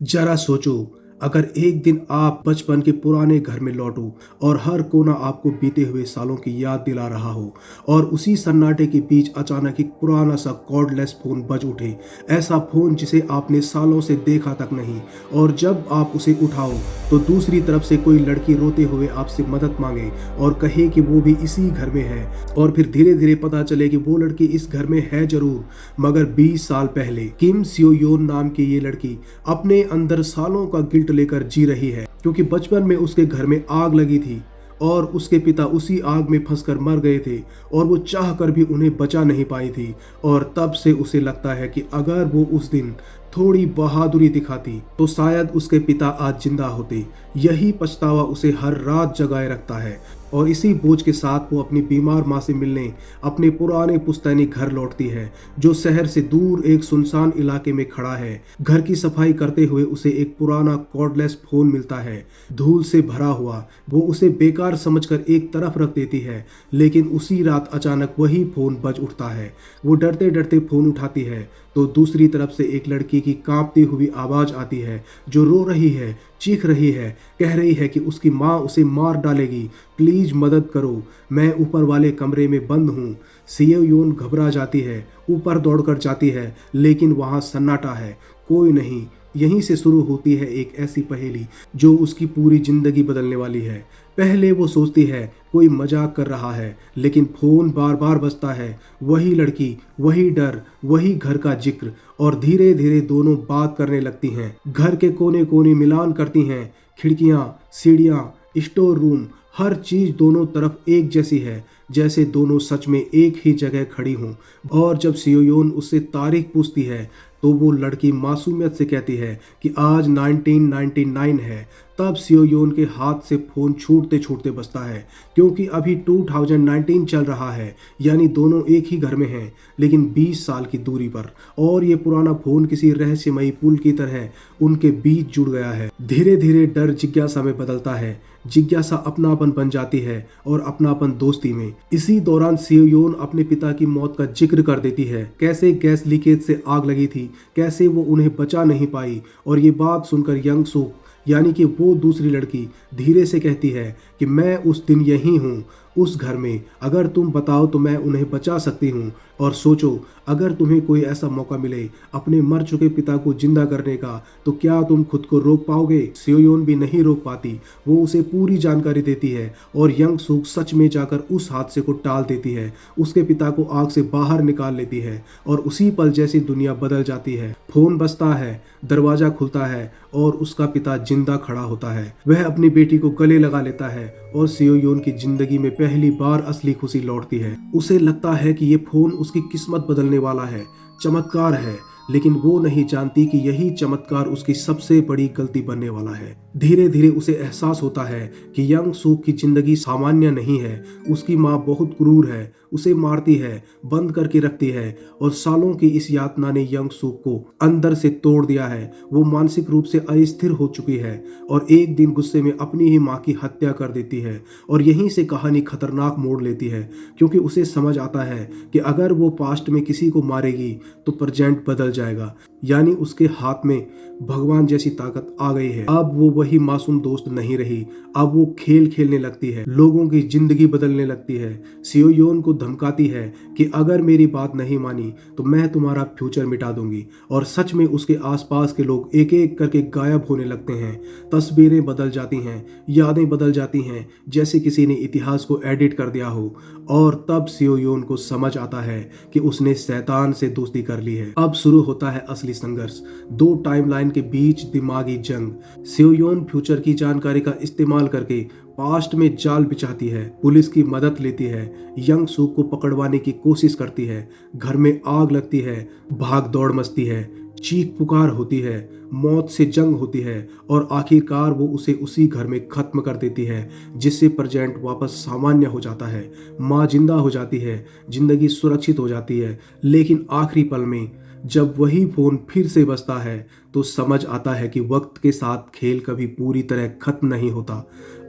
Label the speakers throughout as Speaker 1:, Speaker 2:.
Speaker 1: जरा सोचो, अगर एक दिन आप बचपन के पुराने घर में लौटो और हर कोना आपको बीते हुए सालों की याद दिला रहा हो और उसी सन्नाटे के बीच अचानक एक पुराना सा कॉर्डलेस फोन बज उठे। ऐसा फोन जिसे आपने सालों से देखा तक नहीं, और जब आप उसे उठाओ तो दूसरी तरफ से कोई लड़की रोते हुए आपसे मदद मांगे और कहे कि वो भी इसी घर में है। और फिर धीरे धीरे पता चले कि वो लड़की इस घर में है जरूर, मगर 20 साल पहले किम सियो योन नाम की ये लड़की अपने अंदर सालों का गिल्ट लेकर जी रही है, क्योंकि बचपन में उसके घर में आग लगी थी और उसके पिता उसी आग में फंसकर मर गए थे और वो चाह कर भी उन्हें बचा नहीं पाई थी। और तब से उसे लगता है कि अगर वो उस दिन थोड़ी बहादुरी दिखाती तो शायद उसके पिता आज जिंदा होते। यही पछतावा उसे हर रात जगाए रखता है और इसी बोझ के साथ वो अपनी बीमार माँ से मिलने अपने पुराने पुश्तैनी घर लौटती है, जो शहर से दूर एक सुनसान इलाके में खड़ा है। घर की सफाई करते हुए उसे एक पुराना कॉर्डलेस फोन मिलता है, धूल से भरा हुआ। वो उसे बेकार समझकर एक तरफ रख देती है, लेकिन उसी रात अचानक वही फोन बज उठता है। वो डरते डरते फोन उठाती है तो दूसरी तरफ से एक लड़की की कांपती हुई आवाज आती है, जो रो रही है, चीख रही है, कह रही है कि उसकी माँ उसे मार डालेगी। प्लीज मदद करो, मैं ऊपर वाले कमरे में बंद हूँ। सियो योन घबरा जाती है, ऊपर दौड़कर जाती है, लेकिन वहाँ सन्नाटा है, कोई नहीं। यहीं से शुरू होती है एक ऐसी पहेली जो उसकी पूरी जिंदगी बदलने वाली है। पहले वो सोचती है कोई मजाक कर रहा है, लेकिन फोन बार बार बजता है। वही लड़की, वही डर, वही घर का जिक्र, और धीरे धीरे दोनों बात करने लगती हैं। घर के कोने कोने मिलान करती हैं, खिड़कियां, सीढ़ियां, स्टोर रूम, हर चीज दोनों तरफ एक जैसी है, जैसे दोनों सच में एक ही जगह खड़ी हों। और जब सियोयोन उससे तारीख पूछती है तो वो लड़की मासूमियत से कहती है कि आज 1999 है। तब सियोयोन के हाथ से फोन छूटते छूटते बजता है, क्योंकि अभी 2019 चल रहा है, यानी दोनों एक ही घर में हैं, लेकिन 20 साल की दूरी पर। और ये पुराना फोन किसी रहस्यमयी पुल की तरह उनके बीच जुड़ गया है। धीरे धीरे डर जिज्ञासा में बदलता है, जिज्ञासा अपनापन बन जाती है और अपनापन दोस्ती में। इसी दौरान सियोयोन अपने पिता की मौत का जिक्र कर देती है, कैसे गैस लीकेज से आग लगी थी, कैसे वो उन्हें बचा नहीं पाई। और ये बात सुनकर यंग सूक, यानी कि वो दूसरी लड़की, धीरे से कहती है कि मैं उस दिन यही हूँ, उस घर में। अगर तुम बताओ तो मैं उन्हें बचा सकती हूँ। और सोचो, अगर तुम्हें कोई ऐसा मौका मिले अपने मर चुके पिता को जिंदा करने का, तो क्या तुम खुद को रोक पाओगे? सियोयोन भी नहीं रोक पाती, वो उसे पूरी जानकारी देती है और यंग सूक सच में जाकर उस हादसे को टाल देती है, उसके पिता को आग से बाहर निकाल लेती है। और उसी पल जैसी दुनिया बदल जाती है। फोन बजता है, दरवाजा खुलता है और उसका पिता जिंदा खड़ा होता है। वह अपनी बेटी को गले लगा लेता है और सियोयोन की जिंदगी में पहली बार असली खुशी लौटती है। उसे लगता है कि ये फोन उसकी किस्मत बदलने वाला है, चमत्कार है, लेकिन वो नहीं जानती कि यही चमत्कार उसकी सबसे बड़ी गलती बनने वाला है। धीरे धीरे उसे एहसास होता है कि यंग सूक की जिंदगी सामान्य नहीं है। उसकी माँ बहुत क्रूर है, उसे मारती है, बंद करके रखती है, और सालों की इस यातना ने यंग सूक को अंदर से तोड़ दिया है। वो मानसिक रूप से अस्थिर हो चुकी है और एक दिन गुस्से में अपनी ही माँ की हत्या कर देती है। और यहीं से कहानी खतरनाक मोड़ लेती है, क्योंकि उसे समझ आता है कि अगर वो पास्ट में किसी को मारेगी तो प्रेजेंट बदल जाएगा, यानी उसके हाथ में भगवान जैसी ताकत आ गई है। अब वो वही मासूम दोस्त नहीं रही, अब वो खेल खेलने लगती है, लोगों की जिंदगी बदलने लगती है। सियोयोन को धमकाती है कि अगर मेरी बात नहीं मानी तो मैं तुम्हारा फ्यूचर मिटा दूंगी। और सच में उसके आसपास के लोग एक एक करके गायब होने लगते हैं। तस्वीरें बदल जाती हैं, यादें बदल जाती हैं, जैसे किसी ने इतिहास को एडिट कर दिया हो। और तब सियोयोन को समझ आता है कि उसने शैतान से दोस्ती कर ली है। अब शुरू होता है असली संघर्ष, दो टाइमलाइन के बीच दिमागी जंग। सियोयोन फ्यूचर की जानकारी का इस्तेमाल करके पास्ट में जाल बिछाती है, पुलिस की मदद लेती है, यंग सूक को पकड़वाने की कोशिश करती है। घर में आग लगती है, भाग दौड़ मचती है, चीख पुकार होती है, मौत से जंग होती है, और आखिरकार वो उसे उसी घर में खत्म कर देती है, जिससे प्रेजेंट वापस सामान्य हो जाता है। माँ जिंदा हो जाती है, जिंदगी सुरक्षित हो जाती है, लेकिन आखिरी पल में जब वही फ़ोन फिर से बजता है तो समझ आता है कि वक्त के साथ खेल कभी पूरी तरह खत्म नहीं होता।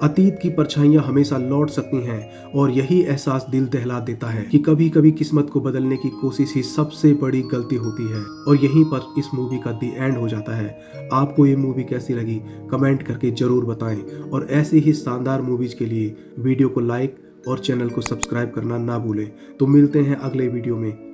Speaker 1: अतीत की परछाइयां हमेशा लौट सकती हैं और यही एहसास दिल दहला देता है कि कभी कभी किस्मत को बदलने की कोशिश ही सबसे बड़ी गलती होती है। और यहीं पर इस मूवी का दी एंड हो जाता है। आपको ये मूवी कैसी लगी कमेंट करके ज़रूर बताएं और ऐसे ही शानदार मूवीज़ के लिए वीडियो को लाइक और चैनल को सब्सक्राइब करना ना भूलें। तो मिलते हैं अगले वीडियो में।